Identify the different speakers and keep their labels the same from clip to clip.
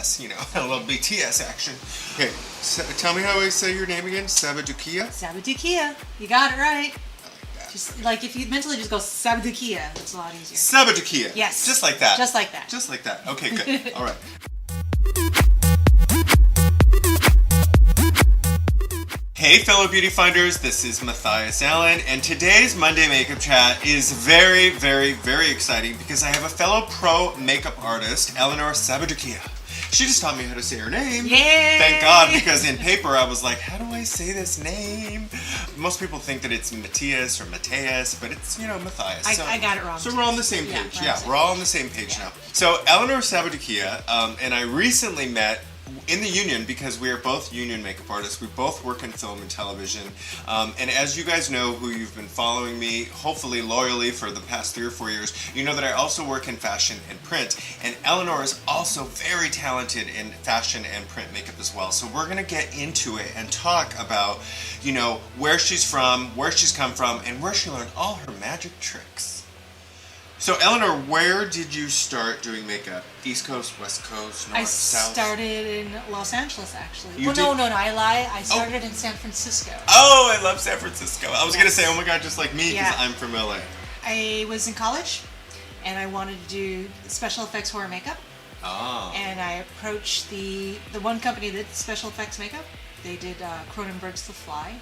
Speaker 1: BTS, a little BTS action. Okay, tell me how I say your name again. Sabadukia?
Speaker 2: Sabadukia. You got it right.
Speaker 1: I like that.
Speaker 2: Just like if you mentally just go Sabadukia, it's a lot easier.
Speaker 1: Sabadukia.
Speaker 2: Yes.
Speaker 1: Just like that.
Speaker 2: Just like that.
Speaker 1: Just like that. Okay, good. All right. Hey fellow beauty finders, this is Matthias Allen, and today's Monday Makeup Chat is very, very, very exciting because I have a fellow pro makeup artist, Eleanor Sabadukia. She just taught me how to say her name.
Speaker 2: Yay!
Speaker 1: Thank God, because in paper I was like, how do I say this name? Most people think that it's Matthias or Mateus, but it's, Matthias.
Speaker 2: I got it wrong.
Speaker 1: So we're all on the same page.
Speaker 2: Yeah,
Speaker 1: we're all on the same page now. So Eleanor Sabadukia and I recently met in the union because we are both union makeup artists. We both work in film and television. And as you guys know, who you've been following me, hopefully loyally for the past 3 or 4 years, you know that I also work in fashion and print. And Eleanor is also very talented in fashion and print makeup as well. So we're going to get into it and talk about, where she's from, where she's come from, and where she learned all her magic tricks. So Eleanor, where did you start doing makeup? East Coast, West Coast, North, South?
Speaker 2: I started in Los Angeles, actually.
Speaker 1: You did?
Speaker 2: No, I lie. I started in San Francisco.
Speaker 1: Oh, I love San Francisco. I was going to say, oh my God, just like me, because
Speaker 2: Yeah.
Speaker 1: I'm from LA.
Speaker 2: I was in college, and I wanted to do special effects horror makeup.
Speaker 1: Oh.
Speaker 2: And I approached the one company that did special effects makeup. They did Cronenberg's The Fly.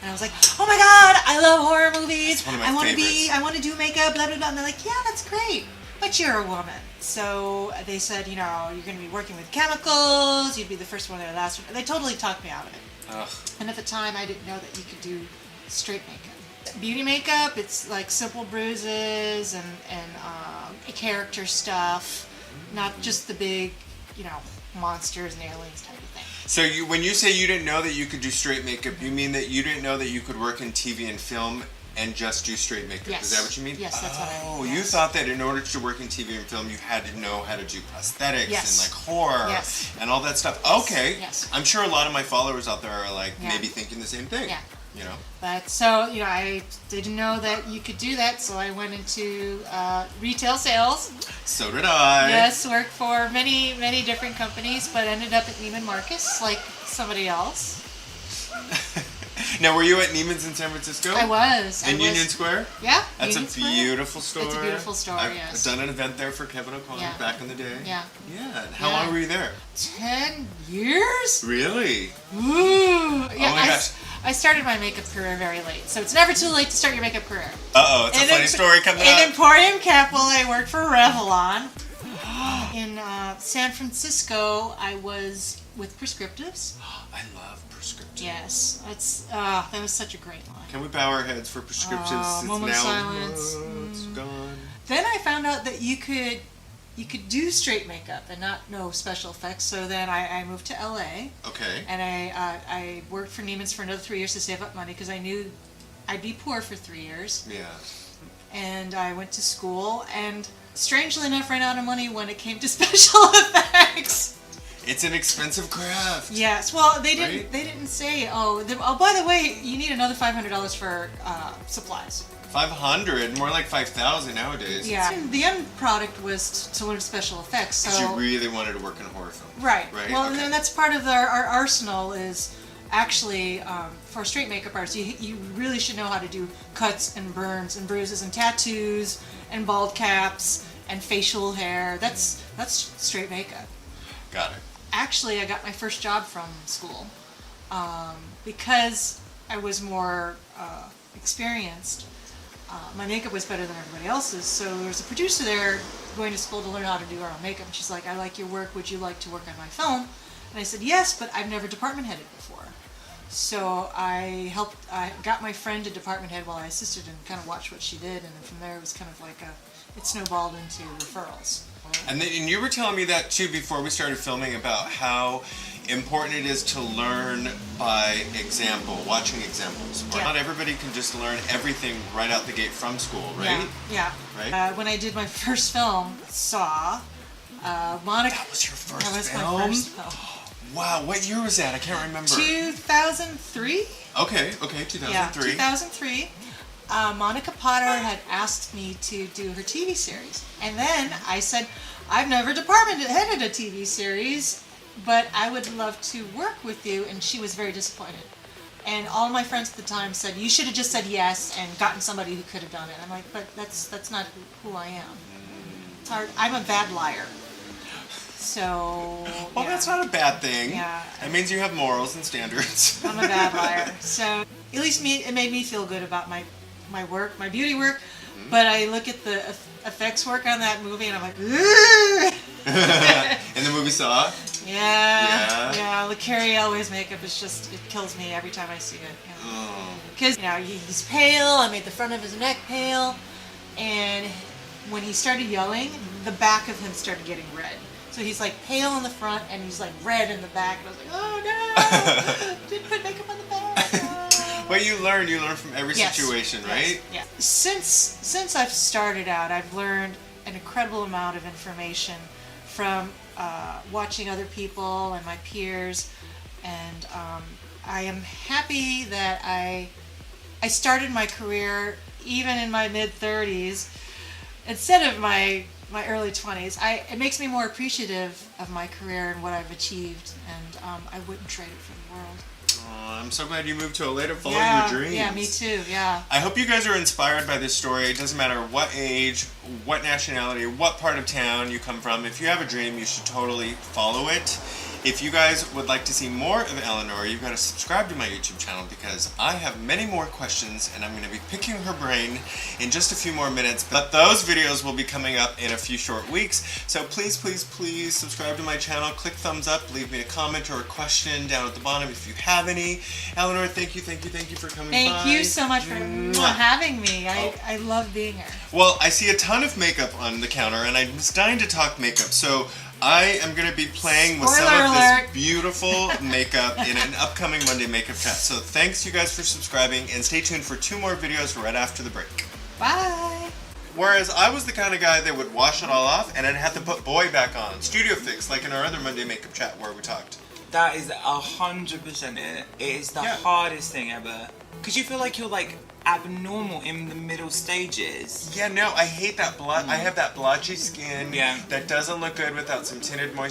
Speaker 2: And I was like, oh my God, I love horror movies.
Speaker 1: It's one of my favorites.
Speaker 2: I want to do makeup, blah, blah, blah. And they're like, yeah, that's great, but you're a woman. So they said, you're going to be working with chemicals. You'd be the first one or the last one. They totally talked me out of it.
Speaker 1: Ugh.
Speaker 2: And at the time, I didn't know that you could do straight makeup. Beauty makeup, it's like simple bruises and character stuff, not just the big, monsters and aliens type of thing.
Speaker 1: So when you say you didn't know that you could do straight makeup, you mean that you didn't know that you could work in TV and film and just do straight makeup?
Speaker 2: Yes.
Speaker 1: Is that what you mean?
Speaker 2: Yes, that's what I mean.
Speaker 1: Oh,
Speaker 2: Yes.
Speaker 1: you thought that in order to work in TV and film, you had to know how to do prosthetics
Speaker 2: Yes.
Speaker 1: and horror
Speaker 2: Yes.
Speaker 1: and all that stuff.
Speaker 2: Yes.
Speaker 1: Okay.
Speaker 2: Yes.
Speaker 1: I'm sure a lot of my followers out there are
Speaker 2: Yeah.
Speaker 1: maybe thinking the same thing.
Speaker 2: Yeah. But so, I didn't know that you could do that, so I went into retail sales.
Speaker 1: So did I.
Speaker 2: Yes, worked for many, many different companies, but ended up at Neiman Marcus, like somebody else.
Speaker 1: Now, were you at Neiman's in San Francisco?
Speaker 2: I was.
Speaker 1: Union Square?
Speaker 2: Yeah.
Speaker 1: That's
Speaker 2: Union
Speaker 1: a
Speaker 2: Square.
Speaker 1: beautiful store.
Speaker 2: It's a beautiful store,
Speaker 1: I've
Speaker 2: yes.
Speaker 1: done an event there for Kevin O'Connor
Speaker 2: Yeah.
Speaker 1: back in the day.
Speaker 2: Yeah.
Speaker 1: Yeah. How
Speaker 2: Yeah.
Speaker 1: long were you there?
Speaker 2: 10 years?
Speaker 1: Really?
Speaker 2: Ooh. Yeah,
Speaker 1: Oh my gosh.
Speaker 2: I started my makeup career very late, so it's never too late to start your makeup career.
Speaker 1: Uh-oh, it's a funny story coming up.
Speaker 2: In Emporium Capel, I worked for Revlon. In San Francisco, I was with Prescriptives.
Speaker 1: I love prescriptives.
Speaker 2: Yes, that was such a great line.
Speaker 1: Can we bow our heads for prescriptives? It's
Speaker 2: moment of
Speaker 1: now
Speaker 2: silence.
Speaker 1: it's gone.
Speaker 2: Then I found out that you could do straight makeup and no special effects. So then I moved to LA.
Speaker 1: Okay.
Speaker 2: And I worked for Neiman's for another 3 years to save up money because I knew I'd be poor for 3 years.
Speaker 1: Yeah.
Speaker 2: And I went to school and strangely enough ran out of money when it came to special effects.
Speaker 1: It's an expensive craft.
Speaker 2: Yes. Well, they didn't.
Speaker 1: Right?
Speaker 2: They didn't say. Oh, by the way, you need another $500 for supplies.
Speaker 1: 500, more like 5,000 nowadays.
Speaker 2: Yeah. The end product was to learn special effects. So
Speaker 1: Because you really wanted to work in a horror film.
Speaker 2: right.
Speaker 1: Right.
Speaker 2: Well,
Speaker 1: Okay.
Speaker 2: and then that's part of our arsenal is actually for straight makeup artists. You really should know how to do cuts and burns and bruises and tattoos and bald caps and facial hair. That's straight makeup.
Speaker 1: Got it.
Speaker 2: Actually, I got my first job from school because I was more experienced. My makeup was better than everybody else's, so there was a producer there going to school to learn how to do our own makeup. And she's like, I like your work, would you like to work on my film? And I said, yes, but I've never department headed before. So I got my friend to department head while I assisted and kind of watched what she did, and then from there it was kind of like it snowballed into referrals.
Speaker 1: And you were telling me that too before we started filming about how important it is to learn by example, watching examples. Or
Speaker 2: Yeah.
Speaker 1: not everybody can just learn everything right out the gate from school, right?
Speaker 2: Yeah.
Speaker 1: Right?
Speaker 2: When I did my first film, Saw, Monica.
Speaker 1: That was your first
Speaker 2: That was
Speaker 1: film?
Speaker 2: my first film.
Speaker 1: Wow, what year was that? I can't remember.
Speaker 2: 2003?
Speaker 1: Okay, 2003.
Speaker 2: Yeah, 2003. Monica Potter had asked me to do her TV series. And then I said, I've never department headed a TV series, but I would love to work with you. And she was very disappointed. And all my friends at the time said, you should have just said yes and gotten somebody who could have done it. I'm like, but that's not who I am. It's hard. I'm a bad liar. So,
Speaker 1: well,
Speaker 2: yeah.
Speaker 1: that's not a bad thing.
Speaker 2: Yeah.
Speaker 1: It means you have morals and standards.
Speaker 2: I'm a bad liar. So at least it made me feel good about my work, my beauty work. Mm-hmm. But I look at the effects work on that movie and I'm like,
Speaker 1: In the movie Saw?
Speaker 2: Yeah. The Carrie Elway's makeup is just, it kills me every time I see it. Because, he's pale, I made the front of his neck pale, and when he started yelling, the back of him started getting red. So he's like pale in the front and he's like red in the back. And I was like, oh no! Didn't put makeup on the back. Oh.
Speaker 1: Well, you learn from every situation, right?
Speaker 2: Yes. Since I've started out, I've learned an incredible amount of information from watching other people and my peers, and I am happy that I started my career even in my mid-30s instead of my early 20s. It makes me more appreciative of my career and what I've achieved, and I wouldn't trade it for the world.
Speaker 1: I'm so glad you moved to Atlanta to follow your dreams.
Speaker 2: Yeah, me too, yeah.
Speaker 1: I hope you guys are inspired by this story. It doesn't matter what age, what nationality, what part of town you come from. If you have a dream, you should totally follow it. If you guys would like to see more of Eleanor, you've got to subscribe to my YouTube channel because I have many more questions and I'm going to be picking her brain in just a few more minutes. But those videos will be coming up in a few short weeks. So please, please, please subscribe to my channel. Click thumbs up. Leave me a comment or a question down at the bottom if you have any. Eleanor, thank you for coming by.
Speaker 2: Thank you so much for having me. I love being here.
Speaker 1: Well, I see a ton of makeup on the counter and I was dying to talk makeup. So I am going to be playing with some of this beautiful makeup in an upcoming Monday Makeup Chat. So thanks you guys for subscribing and stay tuned for 2 more videos right after the break.
Speaker 2: Bye!
Speaker 1: Whereas I was the kind of guy that would wash it all off and I'd have to put Boy back on. Studio Fix, like in our other Monday Makeup Chat where we talked.
Speaker 3: That is 100% it. It is the hardest thing ever. Because you feel like you're like abnormal in the middle stages.
Speaker 1: Yeah, no, I hate that I have that blotchy skin that doesn't look good without some tinted moisturizer.